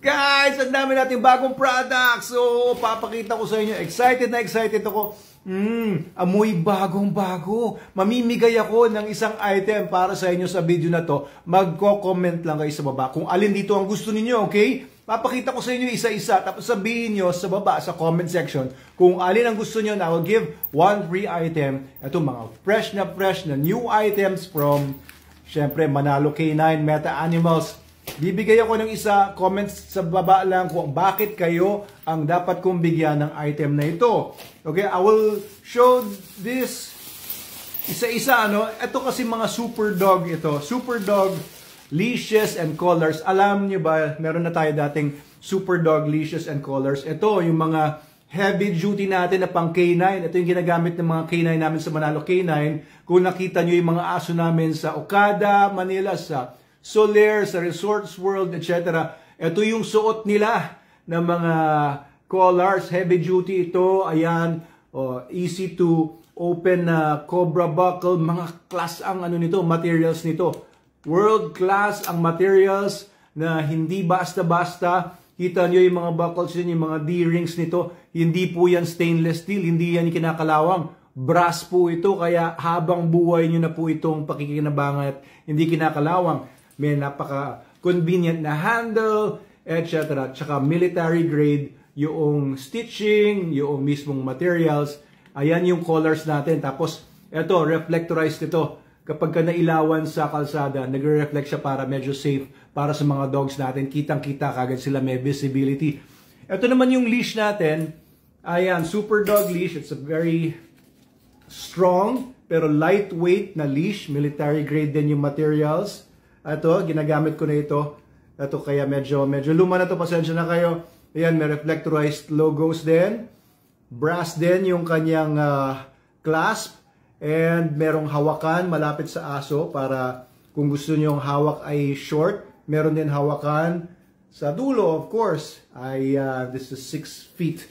Guys, ang dami natin bagong products. So, papakita ko sa inyo. Excited na excited ako. Amoy bagong-bago. Mamimigay ako ng isang item para sa inyo sa video na to. Magko-comment lang kayo sa baba kung alin dito ang gusto ninyo, okay? Papakita ko sa inyo isa-isa. Tapos sabihin nyo sa baba, sa comment section, kung alin ang gusto nyo, na I will give one free item. Ito mga fresh na new items from, syempre, Manalo K9 Meta Animals. Bibigay ako ng isa, comments sa baba lang kung bakit kayo ang dapat kong bigyan ng item na ito. Okay, I will show this isa-isa, ano. Ito kasi mga super dog ito. Super dog leashes and collars. Alam niyo ba, meron na tayo dating super dog leashes and collars. Ito, yung mga heavy duty natin na pang K9. Ito yung ginagamit ng mga K9 namin sa Manalo K9. Kung nakita nyo yung mga aso namin sa Okada, Manila, sa Soler, sa Resorts World, etc. Ito yung suot nila ng mga collars, heavy duty ito, ayan, easy to open na cobra buckle, mga class ang ano nito, materials nito. World class ang materials na hindi basta-basta. Kita nyo yung mga buckles yun, yung mga D-rings nito, hindi po yan stainless steel, hindi yan kinakalawang. Brass po ito, kaya habang buhay nyo na po itong pakikinabangan at hindi kinakalawang. May napaka-convenient na handle, etc. Tsaka military grade yung stitching, yung mismong materials. Ayan yung colors natin. Tapos, eto, reflectorized ito. Kapag ka nailawan sa kalsada, nagre-reflect siya para medyo safe para sa mga dogs natin. Kitang-kita kagad sila, may visibility. Ito naman yung leash natin. Ayan, super dog leash. It's a very strong pero lightweight na leash. Military grade din yung materials. Ito, ginagamit ko na ito. Ito kaya medyo luma na to, pasensya na kayo. Ayan, may reflectorized logos din. Brass din yung kanyang clasp. And merong hawakan malapit sa aso para kung gusto nyo yung hawak ay short. Meron din hawakan sa dulo, of course. This is 6 feet.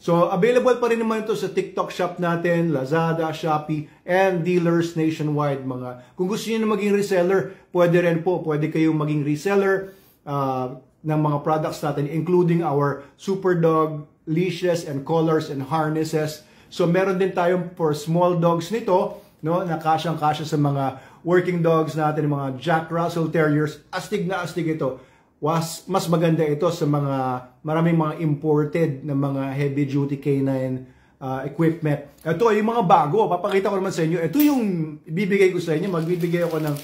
So, available pa rin naman ito sa TikTok shop natin, Lazada, Shopee, and dealers nationwide. Kung gusto niyo na maging reseller, pwede rin po. Pwede kayong maging reseller ng mga products natin, including our super dog leashes and collars and harnesses. So, meron din tayong for small dogs nito, no, na kasyang-kasya sa mga working dogs natin, mga Jack Russell Terriers. Astig na astig ito. Mas maganda ito sa maraming mga imported na mga heavy duty K9 equipment. Ito ay yung mga bago. Papakita ko naman sa inyo. Ito yung ibibigay ko sa inyo. Magbibigay ako ng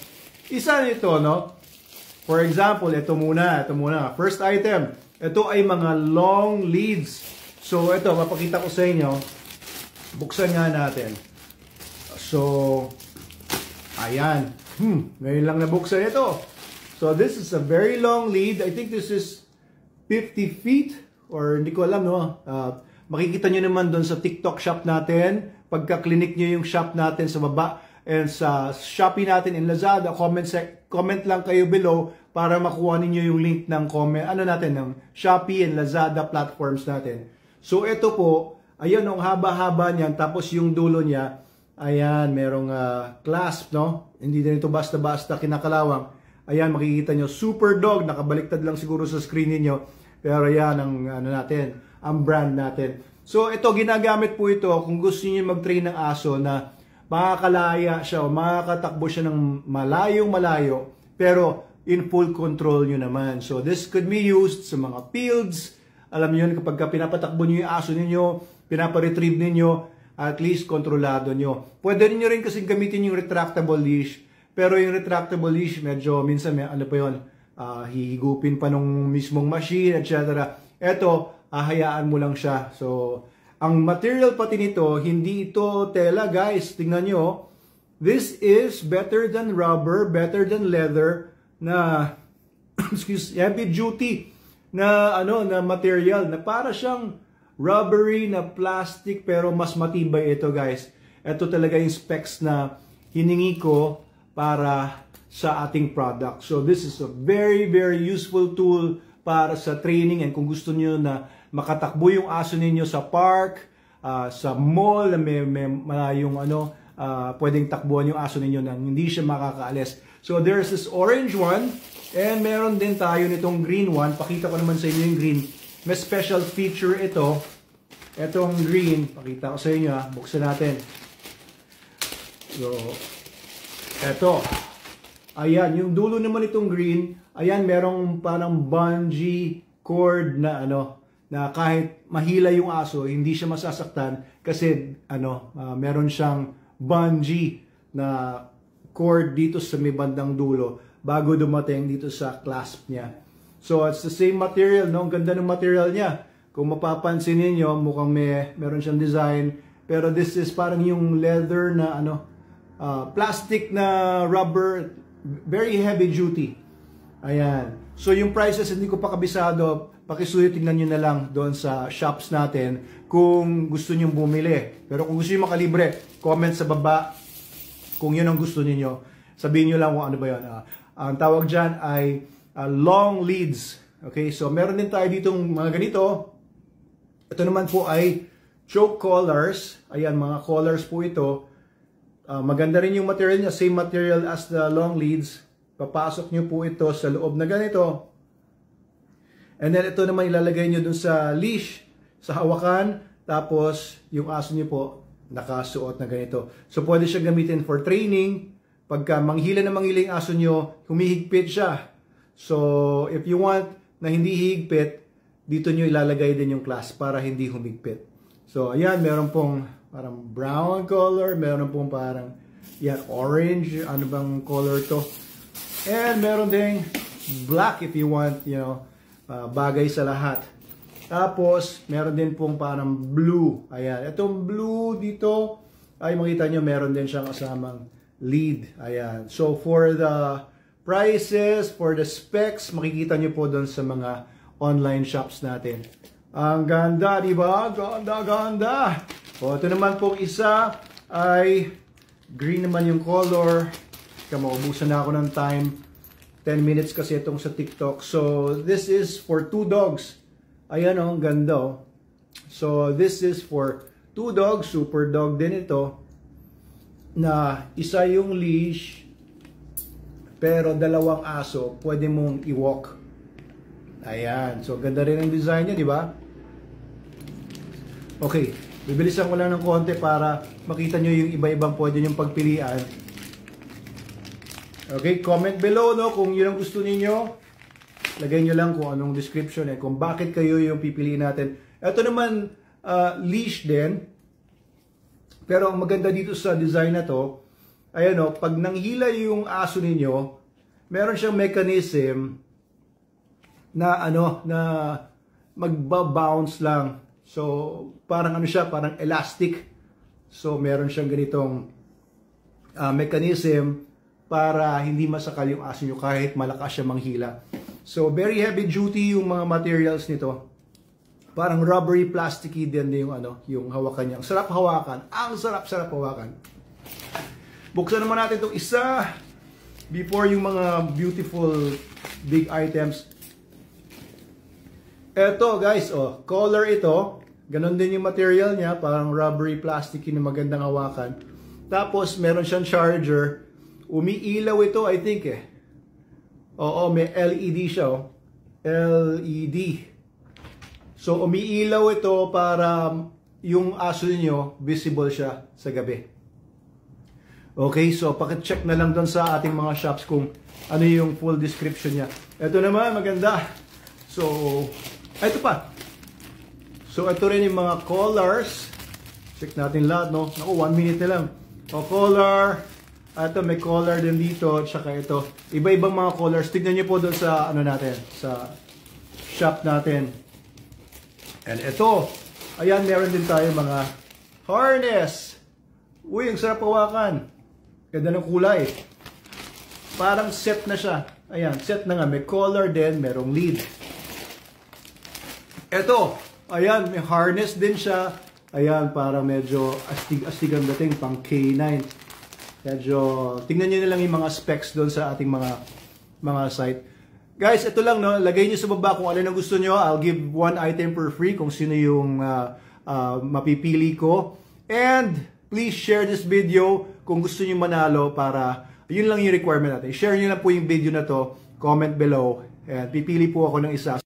isa nito, no? For example, ito muna. First item. Ito ay mga long leads. So, ito, papakita ko sa inyo. Buksan nga natin. So, ayan. Ngayon lang nabuksan ito. So, this is a very long lead. I think this is 50 feet or hindi ko alam, no? Makikita nyo naman doon sa TikTok shop natin. Pagka-clinic nyo yung shop natin sa baba and sa Shopee natin in Lazada, comment lang kayo below para makuha ninyo yung link ng ng Shopee and Lazada platforms natin. So, ito po, ayan, ang haba-haba niyan. Tapos yung dulo niya, ayan, merong clasp, no? Hindi din ito basta-basta kinakalawang. Ayan, makikita nyo, super dog, nakabaliktad lang siguro sa screen niyo. Pero yan ang ang brand natin. So ito, ginagamit po ito kung gusto niyo mag-train ng aso na makakalaya siya o makakatakbo siya ng malayo, pero in full control nyo naman. So this could be used sa mga fields. Alam niyo yun, kapag pinapatakbo niyo yung aso niyo, pinaparetrieve niyo, at least kontrolado nyo. Pwede niyo rin kasi gamitin yung retractable leash. Pero yung retractable leash, medyo minsan may hihigupin pa nung mismong machine, etc. Ito, hayaan mo lang siya. So, ang material pati nito, hindi ito tela, guys. Tingnan nyo. This is better than rubber, better than leather na heavy duty na na material na para siyang rubbery na plastic pero mas matibay ito, guys. Ito talaga yung specs na hiningi ko para sa ating product. So this is a very, very useful tool para sa training, and kung gusto niyo na makatakbo yung aso ninyo sa park, sa mall na may malayong pwedeng takbuhan yung aso ninyo nang hindi siya makakaalis. So there's this orange one. And meron din tayo nitong green one. Pakita ko naman sa inyo yung green. May special feature ito. Itong green, pakita ko sa inyo ha. Buksan natin. So, eto. Ayan, yung dulo naman itong green. Ayan, merong parang bungee cord na na kahit mahila yung aso, hindi siya masasaktan kasi meron siyang bungee na cord dito sa may bandang dulo bago dumating dito sa clasp niya. So it's the same material, no? Ang ganda ng material niya. Kung mapapansin niyo, mukhang meron siyang design, pero this is parang yung leather na plastic na rubber, very heavy duty. Ayan. So yung prices hindi ko pa kabisado. Pakisuyo, tingnan nyo na lang doon sa shops natin kung gusto nyo bumili. Pero kung gusto nyo makalibre, comment sa baba kung yun ang gusto niyo. Sabihin nyo lang kung ano ba yun. Ang tawag dyan ay long leads. Okay, so meron din tayo ditong mga ganito. Ito naman po ay choke collars. Ayan, mga collars po ito. Maganda rin yung material niya. Same material as the long leads. Papasok nyo po ito sa loob na ganito. And then ito naman ilalagay nyo dun sa leash, sa hawakan, tapos yung aso nyo po nakasuot na ganito. So pwede siya gamitin for training. Pagka manghila na manghila yung aso nyo, humihigpit siya. So if you want na hindi hihigpit, dito nyo ilalagay din yung clasp para hindi humigpit. So ayan, meron pong parang brown color, meron pong parang yan, orange, ano bang color to. And meron ding black if you want, bagay sa lahat. Tapos, meron din pong parang blue. Ayan. Itong blue dito, ay makita nyo, meron din siyang kasamang lead. Ayan. So, for the prices, for the specs, makikita nyo po doon sa mga online shops natin. Ang ganda, di ba? Ganda, ganda. O, ito naman pong isa ay green naman yung color. Maubusan na ako ng time. 10 minutes kasi itong sa TikTok. So, this is for 2 dogs. Ayan ang ganda. So, this is for 2 dogs. Super dog din ito. Na isa yung leash, pero 2 aso, pwede mong i-walk. Ayan. So, ganda rin ang design niya, di ba? Okay. Bibilisan ko lang ng konti para makita nyo yung iba-ibang pwede nyong pagpilian. Okay, comment below kung yun ang gusto niyo. Lagay nyo lang kung anong description kung bakit kayo yung pipiliin natin. Ito naman leash din. Pero ang maganda dito sa design na to, ayan pag nanghila yung aso ninyo, meron siyang mechanism na na magba-bounce lang. So parang siya, parang elastic. So meron siyang ganitong mechanism para hindi masakal yung aso nyo kahit malakas siya manghila. So, very heavy duty yung mga materials nito. Parang rubbery, plasticky din yung yung hawakan niya. Ang sarap hawakan. Ang sarap hawakan. Buksan naman natin itong isa before yung mga beautiful big items. Eto guys, color ito. Ganon din yung material niya. Parang rubbery, plasticky na magandang hawakan. Tapos, meron siyang charger. Umiilaw ito, I think Oo, may LED siya LED. So, umiilaw ito para yung aso niyo visible siya sa gabi. Okay, so paki-check na lang doon sa ating mga shops kung ano yung full description niya. Ito naman, maganda. So, ito pa. So, ito rin yung mga colors. Check natin lahat, Naku, 1 minute na lang. Color. Ito, may color din dito, tsaka ito. Iba-ibang mga colors. Tignan nyo po doon sa, natin, sa shop natin. And ito, ayan, meron din tayo mga harness. Uy, ang sarap hawakan. Ganda ng kulay. Parang set na siya. Ayan, set na nga. May color din, merong lead. Ito, ayan, may harness din siya. Ayan, parang medyo astig-astig ang dating, pang K9. Medyo, tingnan nyo na lang yung mga specs doon sa ating mga site. Guys, ito lang, lagay nyo sa baba kung alin ang gusto nyo. I'll give 1 item per free kung sino yung mapipili ko. And, please share this video kung gusto nyo manalo para, yun lang yung requirement natin. Share nyo lang po yung video na to comment below. And pipili po ako ng isa.